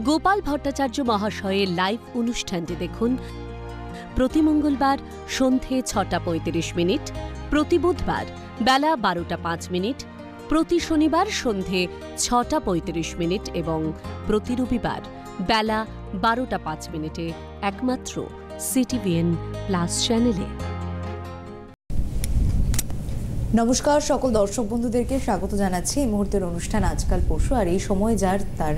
গোপাল ভট্টাচার্য মহাশয়ের লাইভ অনুষ্ঠানটি দেখুন প্রতি মঙ্গলবার সন্ধে ৬:৩৫, প্রতি বুধবার বেলা ১২:০৫, প্রতি শনিবার সন্ধে ৬:৩৫ এবং প্রতি রবিবার বেলা ১২:০৫ একমাত্র সিটিভিএন প্লাস চ্যানেলে। নমস্কার সকল দর্শক বন্ধুদেরকে স্বাগত জানাচ্ছি এই মুহূর্তের অনুষ্ঠান আজকাল পরশু। আর এই সময় যার তার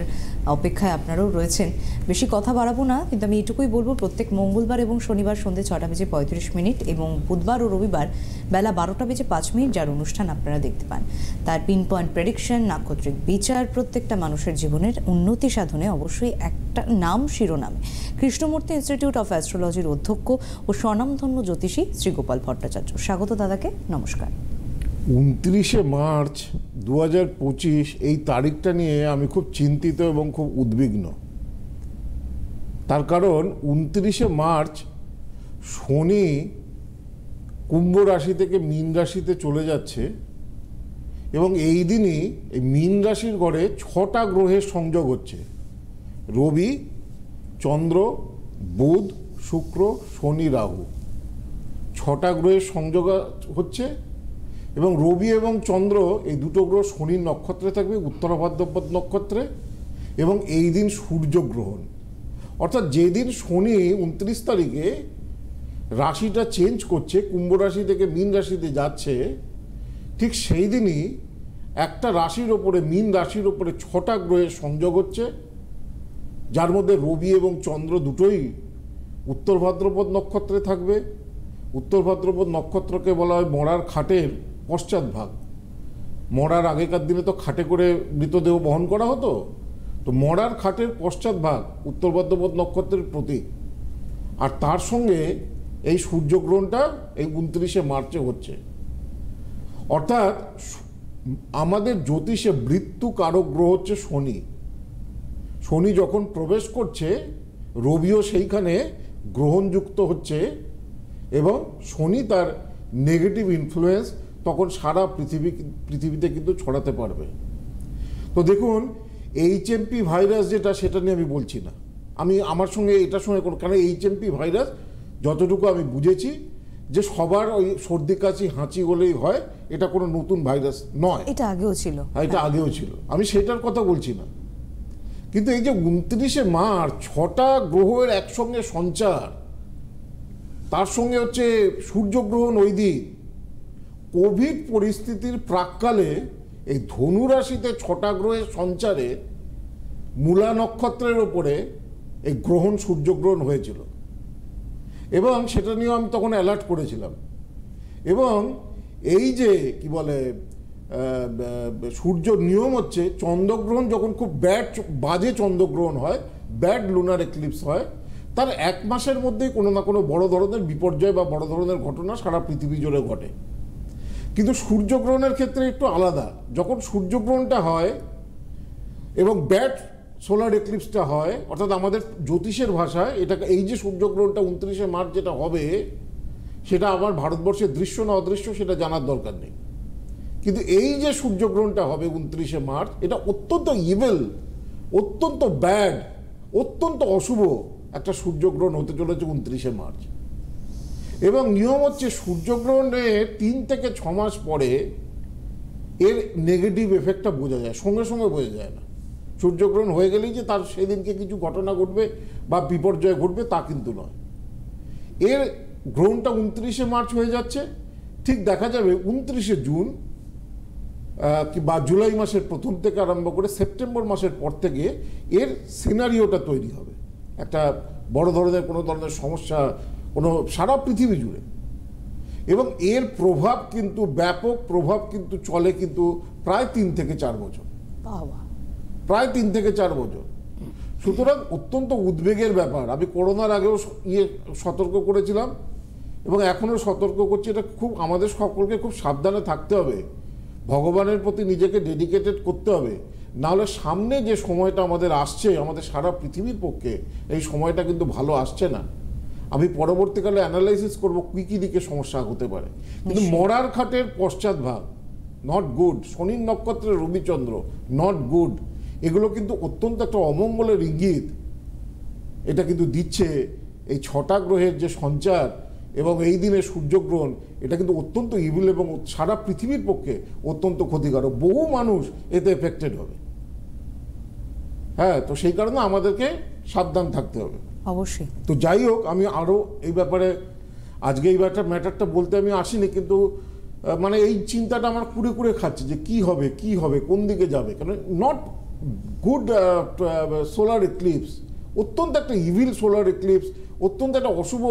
অপেক্ষায় আপনারাও রয়েছেন। বেশি কথা বাড়াবো না, কিন্তু আমি এটুকুই বলবো, প্রত্যেক মঙ্গলবার এবং শনিবার সন্ধ্যে ৬:৩৫ এবং বুধবার ও রবিবার বেলা ১২:০৫ যার অনুষ্ঠান আপনারা দেখতে পান, তার পিন পয়েন্ট প্রেডিকশন, নাক্ষত্রিক বিচার, প্রত্যেকটা মানুষের জীবনের উন্নতি সাধনে অবশ্যই একটা নাম শিরোনামে কৃষ্ণমূর্তি ইনস্টিটিউট অফ অ্যাস্ট্রোলজির অধ্যক্ষ ও স্বনামধন্য জ্যোতিষী শ্রী গোপাল ভট্টাচার্য। স্বাগত দাদাকে, নমস্কার। ২৯শে মার্চ ২০২৫ এই তারিখটা নিয়ে আমি খুব চিন্তিত এবং খুব উদ্বিগ্ন। তার কারণ ২৯শে মার্চ শনি কুম্ভ রাশি থেকে মীন রাশিতে চলে যাচ্ছে এবং এই দিনই এই মীন রাশির ঘরে ৬টা গ্রহের সংযোগ হচ্ছে। রবি, চন্দ্র, বুধ, শুক্র, শনি, রাহু, ৬টা গ্রহের সংযোগ হচ্ছে। এবং রবি এবং চন্দ্র এই দুটো গ্রহ শনির নক্ষত্রে থাকবে, উত্তরা ভাদ্রপদ নক্ষত্রে। এবং এই দিন সূর্যগ্রহণ, অর্থাৎ যেদিন শনি ২৯ তারিখে রাশিটা চেঞ্জ করছে, কুম্ভ রাশি থেকে মীন রাশিতে যাচ্ছে, ঠিক সেই দিনই একটা রাশির ওপরে, মীন রাশির ওপরে ৬টা গ্রহের সংযোগ হচ্ছে, যার মধ্যে রবি এবং চন্দ্র দুটোই উত্তর ভাদ্রপদ নক্ষত্রে থাকবে। উত্তর ভাদ্রপদ নক্ষত্রকে বলা হয় মরার খাটের পশ্চাৎ ভাগ। মরার আগেকার দিনে তো খাটে করে মৃতদেহ বহন করা হতো, তো মরার খাটের পশ্চাৎ ভাগ উত্তর ভাদ্রপদ নক্ষত্রের প্রতীক। আর তার সঙ্গে এই সূর্যগ্রহণটা এই ২৯শে মার্চে হচ্ছে। অর্থাৎ আমাদের জ্যোতিষে মৃত্যু কারক গ্রহ হচ্ছে শনি। শনি যখন প্রবেশ করছে, রবিও সেইখানে গ্রহণযুক্ত হচ্ছে এবং শনি তার নেগেটিভ ইনফ্লুয়েন্স তখন সারা পৃথিবীতে কিন্তু ছড়াতে পারবে। তো দেখুন, HMP ভাইরাস যেটা, সেটা নিয়ে আমি বলছি না, আমি আমার সঙ্গে এটার সঙ্গে কোনো, কারণ HMP ভাইরাস যতটুকু আমি বুঝেছি যে সবার ওই সর্দি কাশি হাঁচি হলেই হয়, এটা কোনো নতুন ভাইরাস নয়। এটা আগেও ছিল, এটা আগেও ছিল, আমি সেটার কথা বলছি না। কিন্তু এই যে ২৯শে মার্চ ৬টা গ্রহের একসঙ্গে সঞ্চার, তার সঙ্গে হচ্ছে সূর্যগ্রহণ ওই দিন, কোভিড পরিস্থিতির প্রাক্কালে এই ধনু রাশিতে ৬টা গ্রহের সঞ্চারে মূলা নক্ষত্রের ওপরে এই গ্রহণ, সূর্যগ্রহণ হয়েছিল এবং সেটা নিয়েও আমি তখন অ্যালার্ট করেছিলাম। এবং এই যে কি বলে সূর্য নিয়ম হচ্ছে, চন্দ্রগ্রহণ যখন খুব বাজে চন্দ্রগ্রহণ হয়, ব্যাড লুনার এক্লিপস হয়, তার ১ মাসের মধ্যেই কোনো না কোনো বড় ধরনের বিপর্যয় বা বড় ধরনের ঘটনা সারা পৃথিবী জুড়ে ঘটে। কিন্তু সূর্যগ্রহণের ক্ষেত্রে একটু আলাদা। যখন সূর্যগ্রহণটা হয় এবং ব্যাড সোলার এক্লিপসটা হয়, অর্থাৎ আমাদের জ্যোতিষের ভাষায় এটাকে, এই যে সূর্যগ্রহণটা ২৯শে মার্চ যেটা হবে, সেটা আমার ভারতবর্ষের দৃশ্য না অদৃশ্য সেটা জানার দরকার নেই, কিন্তু এই যে সূর্যগ্রহণটা হবে ২৯শে মার্চ, এটা অত্যন্ত ইভিল, অত্যন্ত ব্যাড, অত্যন্ত অশুভ একটা সূর্যগ্রহণ হতে চলেছে ২৯শে মার্চ। এবং নিয়ম হচ্ছে, সূর্যগ্রহণের ৩ থেকে ৬ মাস পরে এর নেগেটিভ এফেক্টটা বোঝা যায়, সঙ্গে সঙ্গে বোঝা যায় না। সূর্যগ্রহণ হয়ে গেলেই যে তার সেদিনকে কিছু ঘটনা ঘটবে বা বিপর্যয় ঘটবে তা কিন্তু নয়। এর গ্রহণটা ২৯শে মার্চ হয়ে যাচ্ছে, ঠিক দেখা যাবে ২৯শে জুন বা জুলাই মাসের প্রথম থেকে আরম্ভ করে সেপ্টেম্বর মাসের পর থেকে এর সিনারিওটা তৈরি হবে, একটা বড় ধরনের কোনো ধরনের সমস্যা কোনো সারা পৃথিবী জুড়ে। এবং এর প্রভাব কিন্তু, ব্যাপক প্রভাব কিন্তু চলে কিন্তু প্রায় ৩ থেকে ৪ বছর, প্রায় ৩ থেকে ৪ বছর। সুতরাং অত্যন্ত উদ্বেগের ব্যাপার। আমি করোনার আগেও সতর্ক করেছিলাম এবং এখনও সতর্ক করছি, এটা খুব আমাদের সকলকে খুব সাবধানে থাকতে হবে, ভগবানের প্রতি নিজেকে ডেডিকেটেড করতে হবে, নাহলে সামনে যে সময়টা আমাদের আসছে, আমাদের সারা পৃথিবীর পক্ষে এই সময়টা কিন্তু ভালো আসছে না। আমি পরবর্তীকালে অ্যানালাইসিস করব কী কী দিকে সমস্যা হতে পারে। কিন্তু মরার খাটের পশ্চাৎ ভাগ নট গুড, শনির নক্ষত্রে রবিচন্দ্র নট গুড, এগুলো কিন্তু অত্যন্ত একটা অমঙ্গলের ইঙ্গিত এটা কিন্তু দিচ্ছে। এই 6টা গ্রহের যে সঞ্চার এবং এই দিনের সূর্যগ্রহণ, এটা কিন্তু অত্যন্ত ইভিল এবং সারা পৃথিবীর পক্ষে অত্যন্ত ক্ষতিকারক। বহু মানুষ এতে এফেক্টেড হবে। হ্যাঁ, তো সেই কারণে আমাদেরকে সাবধান থাকতে হবে অবশ্যই। তো যাই হোক, আমি আরও এই ব্যাপারে আজকে এই ম্যাটারটা বলতে আমি আসিনি, কিন্তু মানে এই চিন্তাটা আমার কুড়ে কুড়ে খাচ্ছে যে কি হবে, কি হবে, কোন দিকে যাবে। কারণ নট গুড সোলার ইক্লিপস, অত্যন্ত একটা ইভিল সোলার ইক্লিপস, অত্যন্ত একটা অশুভ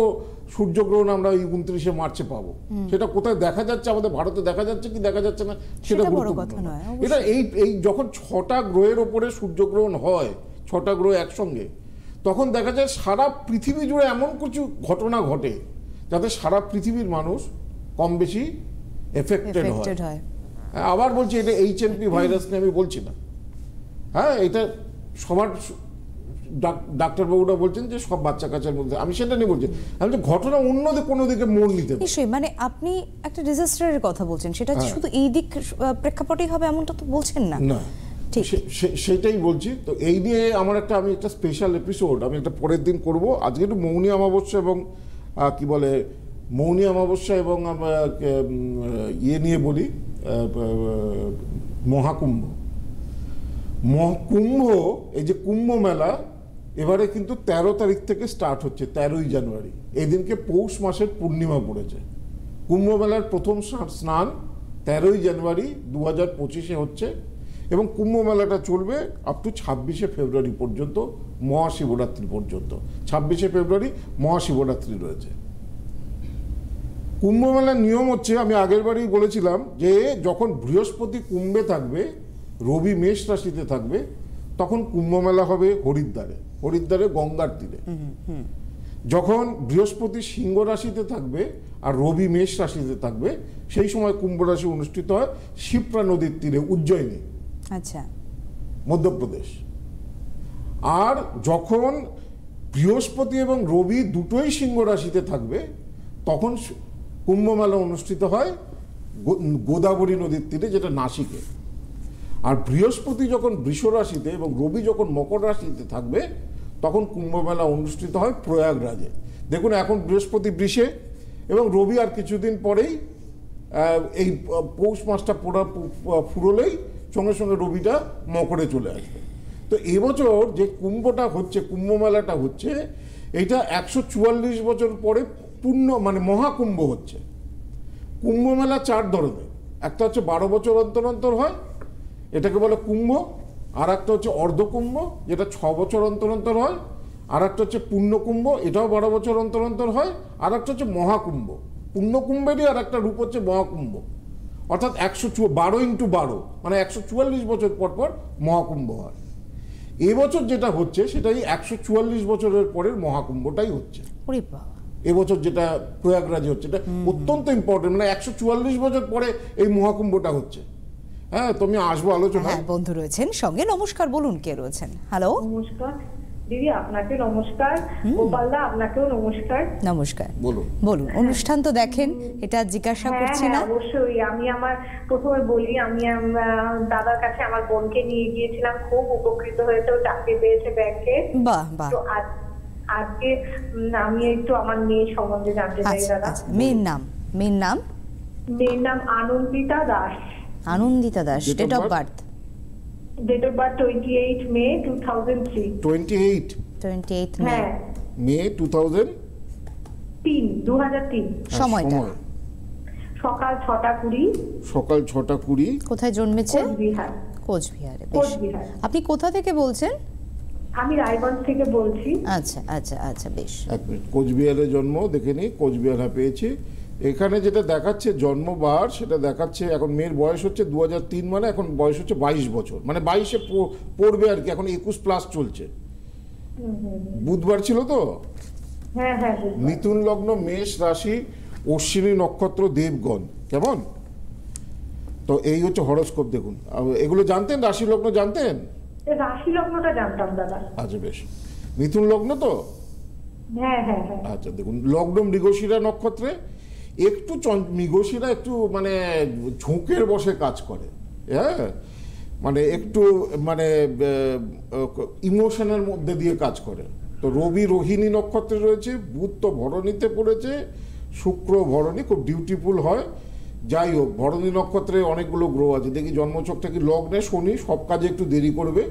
সূর্যগ্রহণ আমরা এই 29শে মার্চে পাবো। সেটা কোথায় দেখা যাচ্ছে, আমাদের ভারতে দেখা যাচ্ছে কি দেখা যাচ্ছে না সেটা গুরুত্বপূর্ণ নয়। এটা এই যখন 6টা গ্রহের ওপরে সূর্যগ্রহণ হয়, 6টা গ্রহ একসঙ্গে, তখন দেখা যায় সারা পৃথিবী জুড়ে এমন কিছু ঘটনা ঘটে যাতে সারা পৃথিবীর মানুষ কম বেশি এফেক্টেড হয়। আবার বলছি, এটা HMP ভাইরাস নিয়ে আমি বলছি না। হ্যাঁ, এটা সবার ডাক্তারবাবুরা বলছেন যে সব বাচ্চা কাচ্চার মধ্যে, আমি সেটা নিয়ে বলছি। আমি যে ঘটনা অন্য কোনো দিকে মোড় নিতে পারে। নিশ্চয়ই, মানে আপনি একটা ডিজাস্টারের কথা বলছেন, সেটা শুধু এই দিক প্রেক্ষাপটেই হবে এমনটা তো বলছেন না। না, সেটাই বলছি। তো এই নিয়ে আমি একটা স্পেশাল এপিসোড আমি একটা পরের দিন করব। আজকে একটু মৌনী অমাবস্যা এবং কি বলে মৌনী অমাবস্যা এবং ইয়ে নিয়ে বলি, মহাকুম্ভ। এই যে কুম্ভ মেলা এবারে কিন্তু 13 তারিখ থেকে স্টার্ট হচ্ছে, 13ই জানুয়ারি। এই দিনকে পৌষ মাসের পূর্ণিমা পড়েছে। কুম্ভ মেলার প্রথম স্নান 13ই জানুয়ারি 2025-এ হচ্ছে এবং কুম্ভ মেলাটা চলবে আপ টু 26শে ফেব্রুয়ারি পর্যন্ত, মহাশিবরাত্রি পর্যন্ত। 26শে ফেব্রুয়ারি মহাশিবরাত্রি রয়েছে। কুম্ভ মেলার নিয়ম হচ্ছে, আমি আগের বারই বলেছিলাম যে যখন বৃহস্পতি কুম্ভে থাকবে, রবি মেষ রাশিতে থাকবে, তখন কুম্ভ মেলা হবে হরিদ্বারে গঙ্গার তীরে। যখন বৃহস্পতি সিংহ রাশিতে থাকবে আর রবি মেষ রাশিতে থাকবে, সেই সময় কুম্ভ রাশি অনুষ্ঠিত হয় শিপ্রা নদীর তীরে, উজ্জয়িনী, আচ্ছা, মধ্যপ্রদেশ। আর যখন বৃহস্পতি এবং রবি দুটোই সিংহ রাশিতে থাকবে, তখন কুম্ভ মেলা অনুষ্ঠিত হয় গোদাবরী নদীর তীরে, যেটা নাসিকে। আর বৃহস্পতি যখন বৃষ রাশিতে এবং রবি যখন মকর রাশিতে থাকবে, তখন কুম্ভ মেলা অনুষ্ঠিত হয় প্রয়াগরাজে। দেখুন, এখন বৃহস্পতি বৃষে এবং রবি আর কিছুদিন পরেই, এই পৌষ মাসটা ফুরলেই সঙ্গে সঙ্গে রবিটা মকরে চলে আসবে। তো এবছর যে কুম্ভটা হচ্ছে, কুম্ভ মেলাটা হচ্ছে, এইটা 144 বছর পরে মানে মহাকুম্ভ হচ্ছে। কুম্ভ মেলা 4 ধরনের। একটা হচ্ছে 12 বছর অন্তর অন্তর হয়, এটাকে বলে কুম্ভ। আর একটা হচ্ছে অর্ধকুম্ভ, যেটা 6 বছর অন্তর অন্তর হয়। আর একটা হচ্ছে পূর্ণকুম্ভ, এটাও 12 বছর অন্তর অন্তর হয়। আর একটা হচ্ছে মহাকুম্ভ। পূর্ণকুম্ভেরই আর একটা রূপ হচ্ছে মহাকুম্ভ, অর্থাৎ 12x12, মানে 144 বছর পর পর মহাকুম্ভ হয়। এবছর যেটা হচ্ছে সেটাই 144 বছরের পরের মহাকুম্ভটাই হচ্ছে। এবছর যেটা প্রয়াগরাজে হচ্ছে, এটা অত্যন্ত ইম্পর্টেন্ট, মানে 144 বছর পরে এই মহাকুম্ভটা হচ্ছে। হ্যাঁ, তুমি আসবো আলোচনা। হ্যাঁ, বন্ধু রয়েছেন সঙ্গে। নমস্কার, বলুন কে রয়েছেন? হ্যালো। নমস্কার দিদি, আপনাকে নমস্কার। গোপালদা, আপনাকেও নমস্কার। নমস্কার, বলুন। অনুষ্ঠান তো দেখেন, এটা জিজ্ঞাসা করছি না? অবশ্যই। আমি প্রথমে বলি, আমি দাদার কাছে আমার বোনকে নিয়ে গিয়েছিলাম, খুব উপকৃত হয়েছে, ও চাকরি পেয়েছে ব্যাংকে। বাহ বাহ। তো আজকে আমি একটু আমার মেয়ে সম্বন্ধে জানতে চাই দাদা। মেয়ের নাম? মেয়ের নাম Anandita Das. Anandita Das. Date of birth? Date of birth 28 May 2003। 28 May 2003। সময়টা? সকাল 6:20। সকাল 6:20। কোথায় জন্মেছে? কোচবিহারে। আপনি কোথা থেকে বলছেন? আমি রায়গঞ্জ থেকে বলছি। আচ্ছা আচ্ছা আচ্ছা, বেশ। কোচবিহারে জন্ম, দেখে নি কোচবিহার পেয়েছি। এখানে যেটা দেখাচ্ছে জন্মবার, সেটা দেখাচ্ছে এখন মেয়ের বয়স হচ্ছে 2003, মানে এখন বয়স হচ্ছে 22 বছর, মানে 22-এ পড়বে আর কি, এখন 21+ চলছে। বুধবার ছিল তো। হ্যাঁ, মিথুন লগ্ন, মেষ রাশি, অশ্বিনী নক্ষত্র, দেবগণ। কেমন? তো এই হচ্ছে হরোস্কোপ। দেখুন, এগুলো জানতেন? রাশি লগ্ন জানতেন? রাশি লগ্নটা জানতাম দাদা। আচ্ছা, বেশ। মিথুন লগ্ন তো? হ্যাঁ। আচ্ছা, দেখুন, লগ্ন মৃগশিরা নক্ষত্রে। মৃগশিরা একটু মানে ঝোঁকের বসে কাজ করে। হ্যাঁ, মানে একটু মানে ইমোশনের মধ্যে দিয়ে কাজ করে। তো রবি রোহিণী নক্ষত্রে রয়েছে, বুধ তো ভরণীতে পড়েছে, শুক্র ভরণী খুব ডিউটিফুল হয়। যাই হোক, ভরণী নক্ষত্রে অনেকগুলো গ্রহ আছে, দেখি জন্মছকটা কি লগ্নে শনি, সব কাজে একটু দেরি করবে।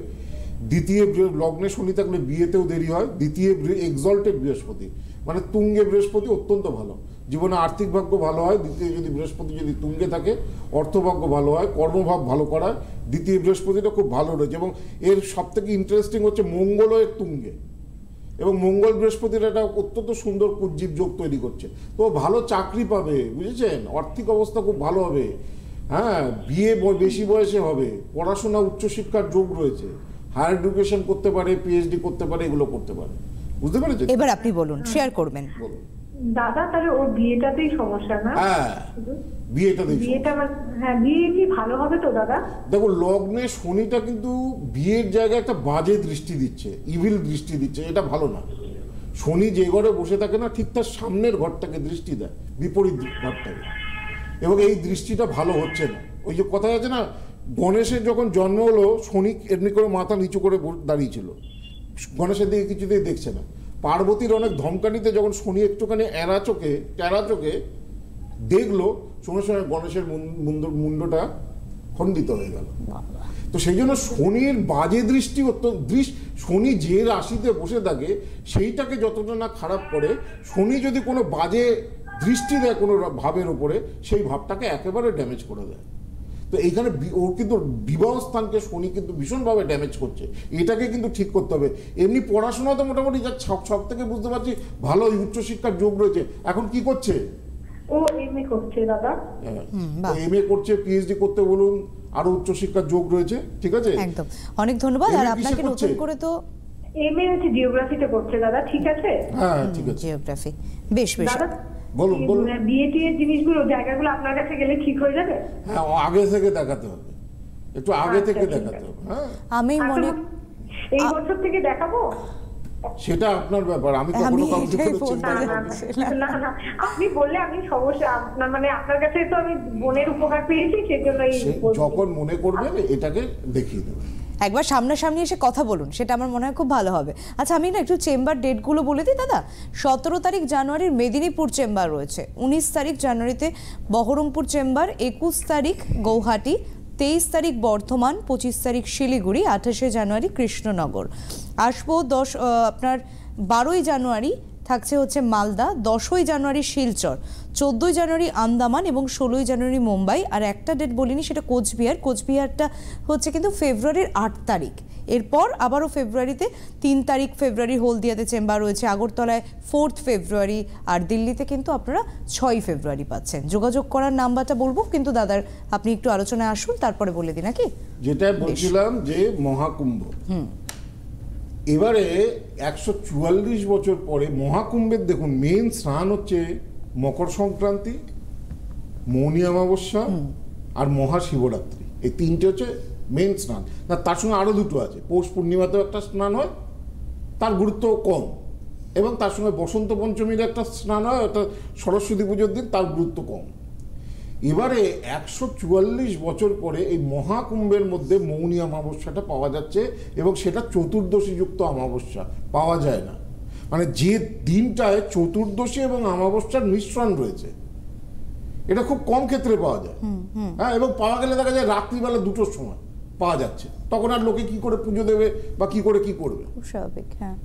দ্বিতীয় লগ্নে শনি থাকলে বিয়েতেও দেরি হয়। দ্বিতীয় এক্সল্টেড বৃহস্পতি, মানে তুঙ্গে বৃহস্পতি অত্যন্ত ভালো, জীবনে আর্থিক ভাগ্য ভালো হয়। দ্বিতীয় যদি বৃহস্পতি যদি তুঙ্গে থাকে অর্থভাগ্য ভালো হয়, কর্মভাব ভালো করায়। দ্বিতীয় বৃহস্পতিটা খুব ভালো রয়েছে এবং এর সব থেকে ইন্টারেস্টিং হচ্ছে মঙ্গলও এর তুঙ্গে, এবং মঙ্গল বৃহস্পতির একটা অত্যন্ত সুন্দর কুজ্জীব যোগ তৈরি করছে। তো ভালো চাকরি পাবে, বুঝেছেন, আর্থিক অবস্থা খুব ভালো হবে। হ্যাঁ, বিয়ে বেশি বয়সে হবে, পড়াশোনা উচ্চশিক্ষার যোগ রয়েছে, হায়ার এডুকেশন করতে পারে, পিএইচডি করতে পারে, এগুলো করতে পারে। বুঝতে পেরেছেন? এবার আপনি বলুন, শেয়ার করবেন। বলুন দাদা, তাহলে ওর বিয়েটাতেই সমস্যা না? হ্যাঁ, বিয়েটাতেই বিয়েটা হ্যাঁ, বিয়ে কি ভালো হবে তো দাদা? দেখো, লগ্নে শনিটা কিন্তু বিয়ের জায়গায় একটা বাজে দৃষ্টি দিচ্ছে, ইভিল দৃষ্টি দিচ্ছে, এটা ভালো না। শনি যে ঘরে বসে থাকে না, ঠিক তার সামনের ঘরটাকে দৃষ্টি দেয়, বিপরীত ঘরটাকে, এবং এই দৃষ্টিটা ভালো হচ্ছে না। ওই যে কথা আছে না, গণেশের যখন জন্ম হলো, শনি এমনি করে মাথা নিচু করে দাঁড়িয়েছিল, গণেশের দিকে কিছুতেই দেখছে না। পার্বতীর অনেক ধমকানিতে যখন শনি একটুখানি টেরা চোখে দেখলো, সঙ্গে সঙ্গে গণেশের মুন্ডটা খণ্ডিত হয়ে গেল। তো সেই জন্য শনির বাজে দৃষ্টি শনি যে রাশিতে বসে থাকে সেইটাকে যতটা না খারাপ করে, শনি যদি কোনো বাজে দৃষ্টি দেয় কোনো ভাবের উপরে, সেই ভাবটাকে একেবারে ড্যামেজ করে দেয়। তো এইখানে ওর কিন্তু বিবাহ স্থানকে শনি কিন্তু ভীষণভাবে ড্যামেজ করছে, এটাকে কিন্তু ঠিক করতে হবে। এমনি পড়াশোনা তো মোটামুটি যা সব থেকে বুঝতে পারছি ভালো উচ্চশিক্ষার যোগ রয়েছে। এখন কি করছে? ও এমএ করছে দাদা। এমএ করছে, পিএইচডি করতে বলুন, আরো উচ্চশিক্ষার যোগ রয়েছে। ঠিক আছে, একদম, অনেক ধন্যবাদ। আর আপনাকে নতুন করে তো এমএ হচ্ছে জিওগ্রাফিতে করছে দাদা, ঠিক আছে? হ্যাঁ, ঠিক আছে, জিওগ্রাফি। বেশ বেশ, দাদা বলুন বলুন। বিয়েটি এর জিনিসগুলো, জায়গাগুলো আপনার কাছে গেলে ঠিক হয়ে যাবে? হ্যাঁ, আগে থেকে দেখাতে হবে, একটু আগে থেকে দেখাতে হবে। হ্যাঁ, আমি মনে এই বছর থেকে দেখাবো, সেটা আপনার ব্যাপার, আমি তো কোনো কাউকে না না, আপনি বললে আমি সমস্যা আপনার মানে আপনার কাছে তো আমি বোনের উপকার পেয়েছি, সেজন্য যখন মনে করবেন এটাকে দেখিয়ে দেবেন। একবার সামনাসামনি এসে কথা বলুন, সেটা আমার মনে হয় খুব ভালো হবে। আচ্ছা, আমি না একটু চেম্বার ডেটগুলো বলে দিই দাদা। 17 তারিখ জানুয়ারির মেদিনীপুর চেম্বার রয়েছে, 19 তারিখ জানুয়ারিতে বহরমপুর চেম্বার, 21 তারিখ গৌহাটি, 23 তারিখ বর্ধমান, 25 তারিখ শিলিগুড়ি, 28 জানুয়ারি কৃষ্ণনগর। আসবো আপনার 12ই জানুয়ারি থাকছে হচ্ছে মালদা, 10ই জানুয়ারি শিলচর, 14ই জানুয়ারি আন্দামান এবং 16ই জানুয়ারি মুম্বাই। আর একটা ডেট বলিনি, সেটা কোচবিহারটা হচ্ছে কিন্তু ফেব্রুয়ারির 8 তারিখ। এরপর আবারও ফেব্রুয়ারিতে 3 তারিখ ফেব্রুয়ারি হলদিয়াতে চেম্বার রয়েছে, আগরতলায় 4 ফেব্রুয়ারি, আর দিল্লিতে কিন্তু আপনারা 6 ফেব্রুয়ারি পাচ্ছেন। যোগাযোগ করার নাম্বারটা বলবো, কিন্তু দাদার আপনি একটু আলোচনায় আসুন, তারপরে বলে দিন নাকি। যেটা বলছিলাম যে মহাকুম্ভ, এবারে 144 বছর পরে মহাকুম্ভের দেখুন মেইন স্নান হচ্ছে মকর সংক্রান্তি, মৌনী অমাবস্যা আর মহাশিবরাত্রি। এই তিনটে হচ্ছে মেইন স্নান। না, তার সঙ্গে আরও দুটো আছে, পৌষ পূর্ণিমাতেও একটা স্নান হয়, তার গুরুত্ব কম, এবং তার সঙ্গে বসন্ত পঞ্চমীর একটা স্নান হয়, ওটা সরস্বতী পুজোর দিন, তার গুরুত্ব কম। এবারে 144 বছর পরে এই মহাকুম্ভের মধ্যে মৌনী অমাবস্যাটা পাওয়া যাচ্ছে, এবং সেটা চতুর্দশীযুক্ত অমাবস্যা, পাওয়া যায় না। মানে যে দিনটায় চতুর্দশী এবং অমাবস্যার মিশ্রণ রয়েছে, এটা খুব কম ক্ষেত্রে পাওয়া যায়। হ্যাঁ, এবং পাওয়া গেলে দেখা যায় রাত্রিবেলা 2টোর সময় পাওয়া যাচ্ছে, তখন আর লোকে কি করে পুজো দেবে বা কি করবে। স্বাভাবিক। হ্যাঁ,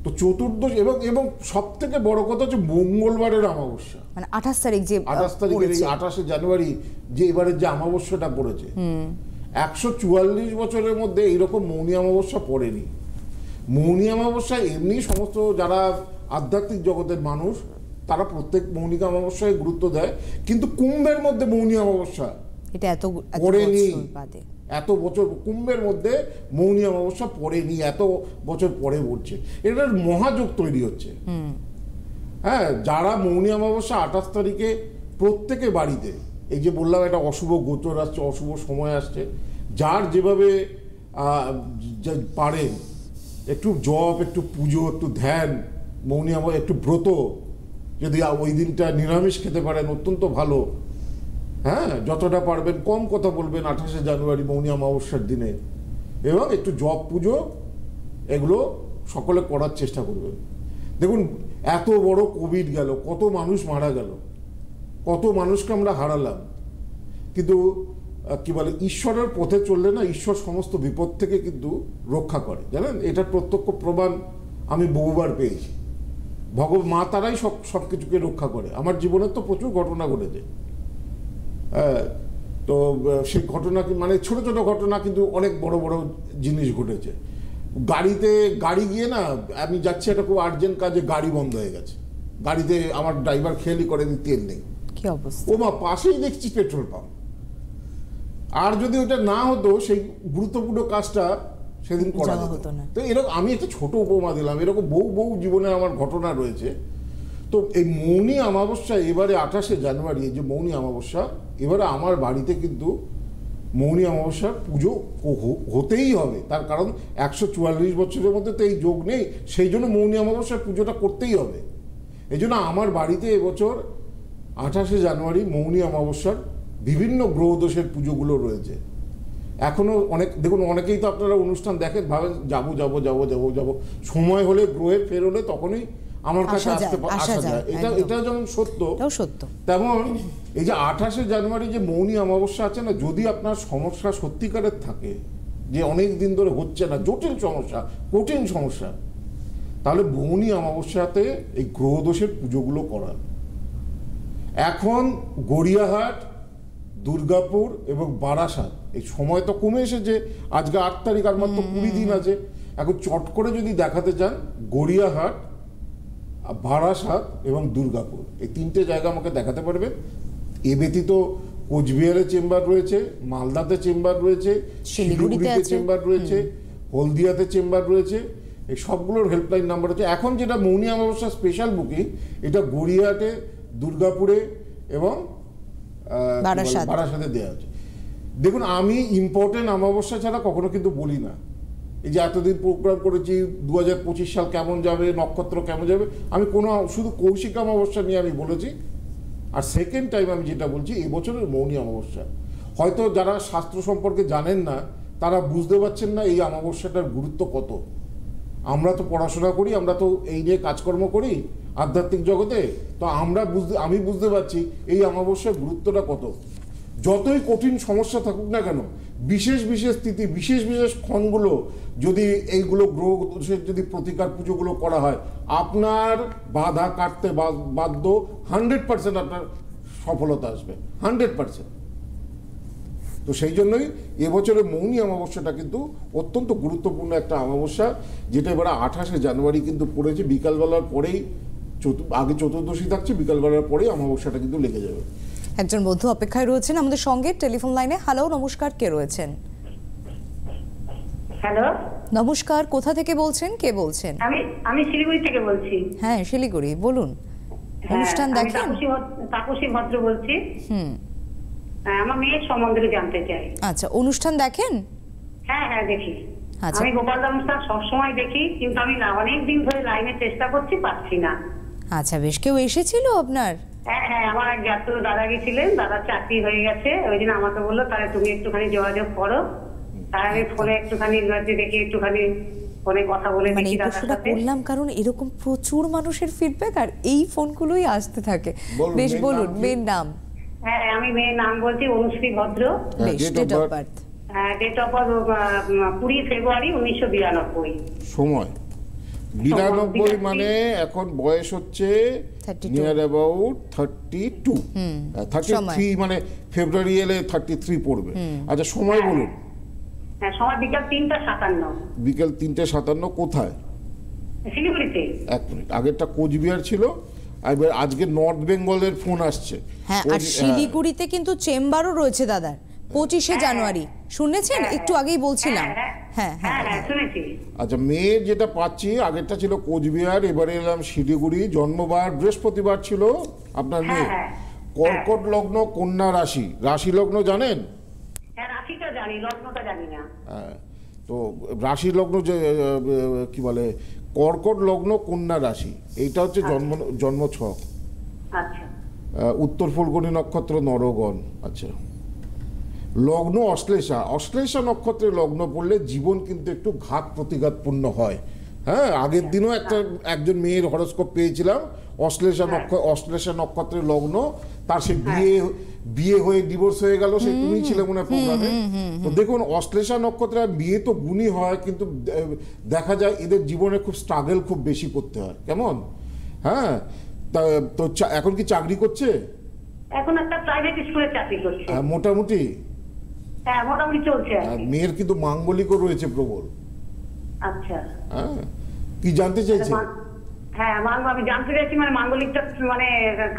তো চতুর্দশী এবং সব থেকে বড় কথা হচ্ছে মঙ্গলবারের অমাবস্যা, মানে 28 তারিখ, যে 28 তারিখের এই 28 জানুয়ারি যে এবারে যে অমাবস্যাটা পড়েছে, 144 বছরের মধ্যে এইরকম মৌনী অমাবস্যা পড়েনি। মৌনী অমাবস্যা এমনি সমস্ত যারা আধ্যাত্মিক জগতের মানুষ তারা প্রত্যেক মৌনী অমাবস্যায় গুরুত্ব দেয়, কিন্তু কুম্ভের মধ্যে মৌনী অমাবস্যা এটা এত পড়েনি। বাদে এত বছর কুম্ভের মধ্যে মৌনী অমাবস্যা পড়েনি, এত বছর পরে পড়ছে, এটার মহাযোগ তৈরি হচ্ছে। হ্যাঁ, যারা মৌনী অমাবস্যা 28 তারিখে প্রত্যেকে বাড়িতে, এই যে বললাম একটা অশুভ গোচর আসছে, অশুভ সময় আসছে, যার যেভাবে পারেন একটু জপ, একটু পুজো, একটু ধ্যান, মৌনী অমাবস্যা একটু ব্রত, যদি ওই দিনটা নিরামিষ খেতে পারেন অত্যন্ত ভালো। হ্যাঁ, যতটা পারবেন কম কথা বলবেন 28শে জানুয়ারি মৌনী অমাবস্যার দিনে, এবং একটু জপ পুজো এগুলো সকলে করার চেষ্টা করবেন। দেখুন, এত বড় কোভিড গেল, কত মানুষ মারা গেল, কত মানুষকে আমরা হারালাম, কিন্তু কি বলে, ঈশ্বরের পথে চললে না ঈশ্বর সমস্ত বিপদ থেকে কিন্তু রক্ষা করে, জানেন? এটার প্রত্যক্ষ প্রমাণ আমি বহুবার পেয়েছি। মা তারাই সব কিছুকে রক্ষা করে। আমার জীবনের তো প্রচুর ঘটনা ঘটেছে, তো সেই ঘটনা মানে ছোট ছোট ঘটনা, কিন্তু অনেক বড় বড় জিনিস ঘটেছে। গাড়ি গিয়ে না, আমি যাচ্ছি একটা খুব আর্জেন্ট কাজে, গাড়ি বন্ধ হয়ে গেছে। গাড়িতে আমার ড্রাইভার খেয়ালই করেনি তেল নেই। কি অবস্থা! ও মা, পাশেই দেখছি পেট্রোল পাম্প। আর যদি ওটা না হতো, সেই গুরুত্বপূর্ণ কাজটা সেদিন করা যেত না। তো এরকম আমি একটা ছোট উপমা দিলাম, এরকম বহু জীবনে আমার ঘটনা রয়েছে। তো এই মৌনী অমাবস্যা এবারে 28শে জানুয়ারি, এই যে মৌনী অমাবস্যা, এবারে আমার বাড়িতে কিন্তু মৌনী অমাবস্যার পুজো হতেই হবে। তার কারণ 144 বছরের মধ্যে তো এই যোগ নেই, সেই জন্য মৌনী অমাবস্যার পুজোটা করতেই হবে। এই জন্য আমার বাড়িতে এবছর 28শে জানুয়ারি মৌনী অমাবস্যার বিভিন্ন গ্রহদোষের পুজোগুলো রয়েছে। এখনো দেখুন, অনেকেই তো আপনারা অনুষ্ঠান দেখেন, ভাবেন যাবো, সময় হলে, গ্রহের ফের হলে তখনই আমার কাছে আসা যায়। এটা যেমন সত্য, তেমন এই যে 28শে জানুয়ারি যে মৌনী অমাবস্যা আছে না, যদি আপনার সমস্যা সত্যিকারের থাকে, যে অনেক দিন ধরে হচ্ছে না, জটিল সমস্যা, কঠিন সমস্যা, তাহলে মৌনী অমাবস্যাতে এই গ্রহদোষের পুজোগুলো করা। এখন গড়িয়াহাট, দুর্গাপুর এবং বারাসাত, এই সময় তো কমে এসেছে, আজকে 8 তারিখ, আর মাত্র 20 দিন আছে। এখন চট করে যদি দেখাতে চান, গড়িয়াহাট, বারাসাত এবং দুর্গাপুর, এই 3টে জায়গা আমাকে দেখাতে পারবেন। এ ব্যতীত কোচবিহারে চেম্বার রয়েছে, মালদাতে চেম্বার রয়েছে, শিলিগুড়িতে চেম্বার রয়েছে, হলদিয়াতে চেম্বার রয়েছে। এই সবগুলোর হেল্পলাইন নাম্বার হচ্ছে। এখন যেটা মৌনী অমাবস্যা স্পেশাল বুকিং, এটা গড়িয়াহাটে, দুর্গাপুরে এবং বারাসাতে দেওয়া আছে। দেখুন, আমি ইম্পর্টেন্ট অমাবস্যা ছাড়া কখনো কিন্তু বলি না। এই যে এতদিন প্রোগ্রাম করেছি, 2025 সাল কেমন যাবে, নক্ষত্র কেমন যাবে, আমি শুধু কৌশিক অমাবস্যা নিয়ে আমি বলেছি। আর সেকেন্ড টাইম আমি যেটা বলছি, এবছরের মৌনী অমাবস্যা, হয়তো যারা শাস্ত্র সম্পর্কে জানেন না, তারা বুঝতে পারছেন না এই অমাবস্যাটার গুরুত্ব কত। আমরা তো পড়াশোনা করি, আমরা তো এই নিয়ে কাজকর্ম করি আধ্যাত্মিক জগতে, তো আমি বুঝতে পারছি এই অমাবস্যার গুরুত্বটা কত। যতই কঠিন সমস্যা থাকুক না কেন, বিশেষ স্থিতি, বিশেষ ক্ষণগুলো যদি এইগুলো গ্রহ দোষের যদি প্রতিকার পুজোগুলো করা হয়, আপনার বাধা কাটতে বাধ্য, 100% আপনার সফলতা আসবে, 100%। তো সেই জন্যই এবছরের মৌনী অমাবস্যাটা কিন্তু অত্যন্ত গুরুত্বপূর্ণ একটা অমাবস্যা, যেটা এবারে 28শে জানুয়ারি কিন্তু পড়েছে। বিকালবেলার পরেই, আগে চতুর্দশী থাকছে, বিকালবেলার পরেই অমাবস্যাটা কিন্তু লেগে যাবে। একজন বন্ধু অপেক্ষায় রয়েছেন আমাদের সঙ্গে টেলিফোন লাইনে। হ্যালো, নমস্কার, কে রয়েছেন? হ্যালো, নমস্কার, কোথা থেকে বলছেন, কে বলছেন? আমি শিলিগুড়ি থেকে বলছি। হ্যাঁ, শিলিগুড়ি, বলুন। অনুষ্ঠান দেখেন? তাপসী ভদ্র বলছি। আমার মেয়ের সম্বন্ধে জানতে চাই। আচ্ছা, অনুষ্ঠান দেখেন? হ্যাঁ দেখি। আমি গোপাল অনুষ্ঠান সবসময় দেখি, কিন্তু আমি অনেক দিন ধরে লাইনে চেষ্টা করছি, পাচ্ছি না। আচ্ছা, বেশ, কেউ এসেছিল আপনার? হ্যাঁ, আমার এক জ্যাঠতো দাদা গেছিলেন, দাদার চাকরি হয়ে গেছে, ওই জন্য আমাকে বললো তাহলে তুমি একটুখানি যোগাযোগ করো। তাই আমি ফোনে একটুখানি দেখি, একটুখানি ফোনে কথা বলে দেখি দাদার সাথে। বললাম কারণ এরকম প্রচুর মানুষের ফিডব্যাক, আর এই ফোনগুলোই আসতে থাকে। বেশ, বলুন মেয়ের নাম। হ্যাঁ, আমি মেয়ের নাম বলছি অনুশ্রী ভদ্র। বেশ, date of birth? Date of birth 20 February 1992। সময় 92, মানে এখন বয়স হচ্ছে নিয়ার অ্যাবাউট 32, 33, মানে ফেব্রুয়ারি এলে 33 পড়বে। আচ্ছা, সময় বলুন। হ্যাঁ, সময় বিকাল 3:57। বিকাল 3:57 কোথায়? শিলিগুড়িতে। এক মিনিট, আগেরটা কোচবিহার ছিল, এবার আজকে নর্থ বেঙ্গলের ফোন আসছে। হ্যাঁ, আর শিলিগুড়িতে কিন্তু চেম্বারও রয়েছে দাদার 25শে জানুয়ারি, শুনেছেন? একটু আগেই বলছিলাম। হ্যাঁ, শুনেছি। আচ্ছা, মেয়ের যেটা পাচ্ছি, আগেরটা ছিল কোচবিহার, এবারে এলাম শিলিগুড়ি। জন্মবার বৃহস্পতিবার ছিল আপনার মেয়ে। কর্কট লগ্ন, কন্যা রাশি। রাশি লগ্ন জানেন? হ্যাঁ, রাশিটা জানি, লগ্নটা জানি না। তো রাশি লগ্ন যে কি বলে, কর্কট লগ্ন, কন্যা রাশি, এইটা হচ্ছে জন্ম ছক। আচ্ছা। উত্তর ফল্গুনী নক্ষত্র নরগণ। আচ্ছা, লগ্ন অশ্লেষা। অশ্লেষা নক্ষত্রে লগ্ন পড়লে জীবন কিন্তু একটু ঘাত প্রতিঘাতপূর্ণ হয়। হ্যাঁ, আগের দিনও একজন মেয়ের হরস্কোপ পেয়েছিলাম, অশ্লেষা নক্ষত্রের লগ্ন, তার সে বিয়ে হয়ে ডিভোর্স হয়ে গেল, সে তুমি ছিলে মনে হয় প্রোগ্রামে। তো দেখুন, অশ্লেষা নক্ষত্রে বিয়ে তো গুণী হয়, কিন্তু দেখা যায় এদের জীবনে খুব স্ট্রাগল খুব বেশি করতে হয়। কেমন? হ্যাঁ, তো এখন কি চাকরি করছে? এখন একটা প্রাইভেট স্কুলে চাকরি করছে। মোটামুটি? হ্যাঁ, মোটামুটি চলছে। মেয়ের কিন্তু মাঙ্গলিকও রয়েছে প্রবল। আচ্ছা, হ্যাঁ, কি জানতে চাইছে? হ্যাঁ, আমি জানতে চাইছি, মানে মাঙ্গলিকটা মানে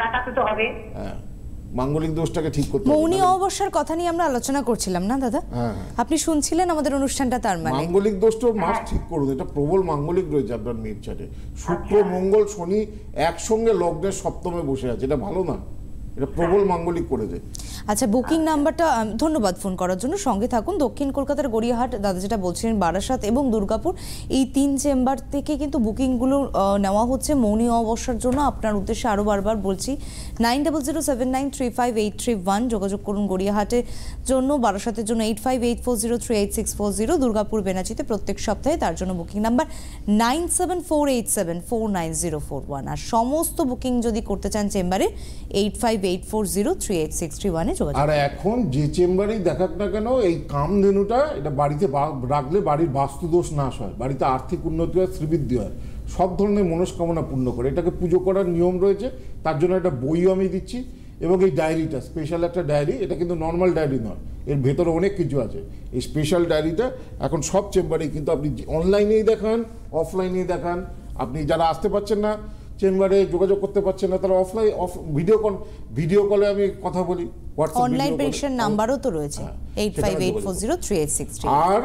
কাটাতে তো হবে। হ্যাঁ, মাঙ্গলিক দোষটাকে ঠিক করতে হবে। মৌনী অমাবস্যার কথা নিয়ে আমরা আলোচনা করছিলাম না দাদা? হ্যাঁ, আপনি শুনছিলেন আমাদের অনুষ্ঠানটা, তার মানে মাঙ্গলিক দোষটা মাস ঠিক করুন। এটা প্রবল মাঙ্গলিক রয়েছে আপনার মেয়ের চাটে। শুক্র, মঙ্গল, শনি একসঙ্গে লগ্নের সপ্তমে বসে আছে, এটা ভালো না, এটা প্রবল মাঙ্গলিক করেছে। আচ্ছা, বুকিং নাম্বারটা, ধন্যবাদ ফোন করার জন্য, সঙ্গে থাকুন। দক্ষিণ কলকাতার গড়িয়াহাট, দাদা যেটা বলছিলেন, বারাসাত এবং দুর্গাপুর, এই 3 চেম্বার থেকে কিন্তু বুকিংগুলো নেওয়া হচ্ছে মৌনী অমাবস্যার জন্য। আপনার উদ্দেশ্যে আরও বারবার বলছি, 9007935831 যোগাযোগ করুন গড়িয়াহাটের জন্য, বারাসাতের জন্য 8584038640, দুর্গাপুর বেনাচিতে প্রত্যেক সপ্তাহে, তার জন্য বুকিং নাম্বার 9748749041। আর সমস্ত বুকিং যদি করতে চান চেম্বারে 8584038631। আর এখন যে চেম্বারেই দেখাক না কেন, এই কামধেনুটা এটা বাড়িতে রাখলে বাড়ির বাস্তুদোষ নাশ হয়, বাড়িতে আর্থিক উন্নতি হয়, শ্রীবৃদ্ধি হয়, সব ধরনের মনস্কামনা পূর্ণ করে। এটাকে পুজো করার নিয়ম রয়েছে, তার জন্য একটা বইও আমি দিচ্ছি, এবং এই ডায়েরিটা স্পেশাল একটা ডায়েরি, এটা কিন্তু নর্মাল ডায়েরি নয়, এর ভেতরে অনেক কিছু আছে। এই স্পেশাল ডায়েরিটা এখন সব চেম্বারেই, কিন্তু আপনি অনলাইনেই দেখান, অফলাইনেই দেখান। আপনি যারা আসতে পারছেন না, চেম্বারে যোগাযোগ করতে পারছেন না, তারা ভিডিও কলে আমি কথা বলি, অনলাইন পেশেন্ট নাম্বারও তো রয়েছে 8584038631। আর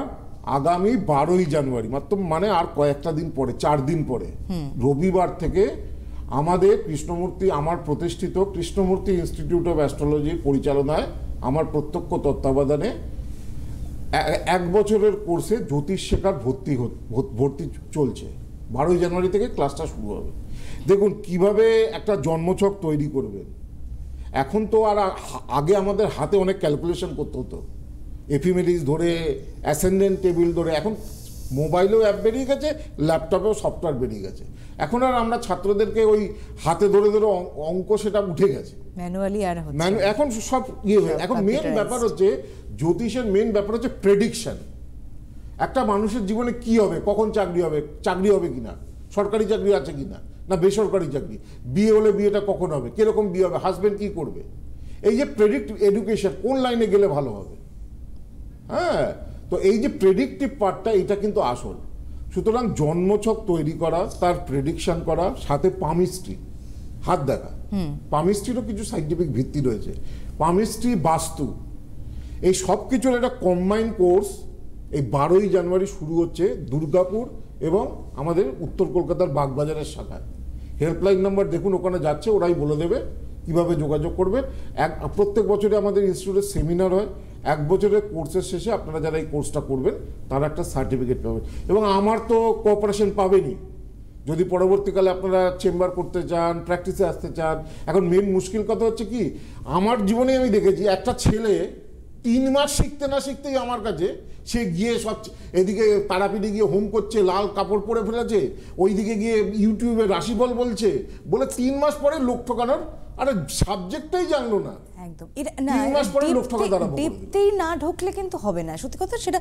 আগামী 12ই জানুয়ারি, মাত্র মানে আর কয়েকটা দিন পরে, 4 দিন পরে, রবিবার থেকে আমাদের কৃষ্ণমূর্তি, আমার প্রতিষ্ঠিত কৃষ্ণমূর্তি ইনস্টিটিউট অফ অ্যাস্ট্রোলজির পরিচালনায়, আমার প্রত্যক্ষ তত্ত্বাবধানে 1 বছরের কোর্সে জ্যোতিষ শেখার ভর্তি চলছে। 12ই জানুয়ারি থেকে ক্লাসটা শুরু হবে। দেখুন কিভাবে একটা জন্মছক তৈরি করবেন। এখন তো আর আগে আমাদের হাতে অনেক ক্যালকুলেশন করতে হতো, এফিমেরিস ধরে, অ্যাসেন্ডেন্ট টেবিল ধরে। এখন মোবাইলেও অ্যাপ বেরিয়ে গেছে, ল্যাপটপেও সফটওয়্যার বেরিয়ে গেছে। এখন আর আমরা ছাত্রদেরকে ওই হাতে ধরে ধরে অঙ্ক, সেটা উঠে গেছে, ম্যানুয়ালি আর হচ্ছে এখন সব ইয়ে হয়ে। এখন মেন ব্যাপার হচ্ছে, জ্যোতিষের মেন ব্যাপার হচ্ছে প্রেডিকশন। একটা মানুষের জীবনে কি হবে, কখন চাকরি হবে কিনা, সরকারি চাকরি আছে কিনা, না বেসরকারি চাকরি, বিয়ে হলে বিয়েটা কখন হবে, কিরকম বিয়ে হবে, হাজবেন্ড কি করবে, এই যে প্রেডিক্ট এডুকেশন, কোন লাইনে গেলে ভালো হবে। হ্যাঁ, তো এই যে প্রেডিক্টিভ পার্টটা, এটা কিন্তু আসল। সুতরাং জন্মছক তৈরি করা, তার প্রেডিকশন করা, সাথে পামিস্ট্রি, হাত দেখা। পামিস্ট্রিরও কিছু সাইন্টিফিক ভিত্তি রয়েছে, পামিস্ট্রি, বাস্তু, এই সব কিছুর একটা কম্বাইন্ড কোর্স এই 12ই জানুয়ারি শুরু হচ্ছে দুর্গাপুর এবং আমাদের উত্তর কলকাতার বাগবাজারের শাখায়। হেল্পলাইন নাম্বার দেখুন, ওখানে যাচ্ছে, ওরাই বলে দেবে কিভাবে যোগাযোগ করবেন। প্রত্যেক বছরে আমাদের ইনস্টিটিউটের সেমিনার হয়। 1 বছরের কোর্সের শেষে আপনারা যারা এই কোর্সটা করবেন, তারা একটা সার্টিফিকেট পাবেন, এবং আমার তো কোঅপারেশন পাবেনই। যদি পরবর্তীকালে আপনারা চেম্বার করতে চান, প্র্যাকটিসে আসতে চান। এখন মেন মুশকিল কথা হচ্ছে কি, আমার জীবনে আমি দেখেছি একটা ছেলে 3 মাস শিখতে না শিখতেই আমার কাছে সে গিয়ে সব, এদিকে তারাপীঠে গিয়ে হোম করছে, লাল কাপড় পরে ফেলেছে, ওইদিকে গিয়ে ইউটিউবে রাশিফল বলছে, বলে 3 মাস পরে লোক ঠকানোর, আরে সাবজেক্টটাই জানলো না। একদম, ডিপতেই না ঢুকলে কিন্তু হবে না, সত্যি কথা। সেটা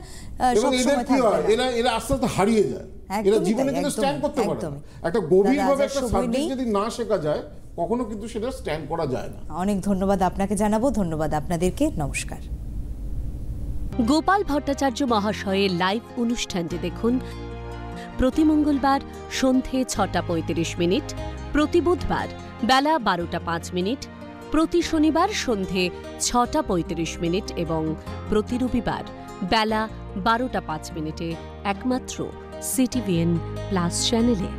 সবসময় থাকবে না। এরা আস্তে আস্তে হারিয়ে যায়, এরা জীবনে কিন্তু স্ট্যান্ড করতে পারে না। একটা গভীরভাবে একটা সাবজেক্ট যদি না শেখা যায়, কখনো কিন্তু সেটা স্ট্যান্ড করা যায় না। অনেক ধন্যবাদ আপনাকে জানাবো, ধন্যবাদ আপনাদেরকে, নমস্কার। গোপাল ভট্টাচার্য মহাশয়ের লাইভ অনুষ্ঠানটি দেখুন প্রতি মঙ্গলবার সন্ধে 6:35, প্রতি বুধবার বেলা 12:05, প্রতি শনিবার সন্ধে 6:35 এবং প্রতি রবিবার বেলা 12:05 একমাত্র CTVN+ চ্যানেলে।